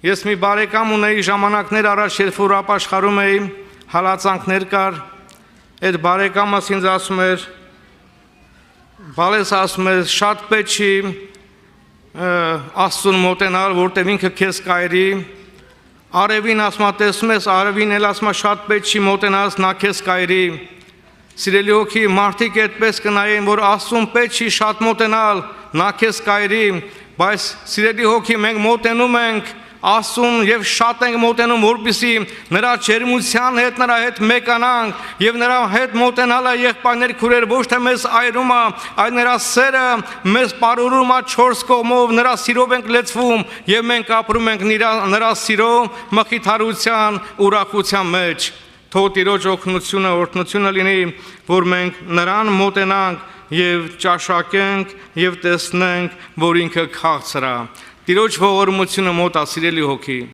Ես մի բարեկամ ունեի ժամանակներ առաջ, երբ որ ապաշխարում էի, հալածանքներ կար, այդ բարեկամս ինձ ասում էր, բալես ասում էր, շատ պետք չի Աստծուն մոտենալ, որտեղ ինքը քեզ կայրի, արևին ասում է, տեսնում ես, արևին էլ ասում է, շատ պետք չի մոտենալ, նա քեզ կայրի, սիրելի հոգի, մարդիկ այդպես կնայեն, որ Աստծուն պետք չի շատ մոտենալ, նա քեզ կայրի, բայց սիրելի հոգի, մենք մոտենում ենք Աստծուն եւ շատ ենք մոտենում, որպեսզի նրա ջերմության հետ նրա հետ մեկանանք եւ նրա հետ մոտենալը եղբայրներ քուրեր ոչ թե մեզ այրում է, այլ նրա սերը մեզ բարուրում է 4 կողմով, նրա սիրով ենք լեցվում եւ մենք ապրում ենք նրա սիրո մխիթարության ուրախության մեջ։ Թող Տիրոջ օգնությունը, օրհնությունը լինի, որ մենք նրան մոտենանք եւ ճաշակենք եւ տեսնենք, որ ինքը քաղցր է։ Տիրոջ ողորմությունը մոտ է, սիրելի հոգի։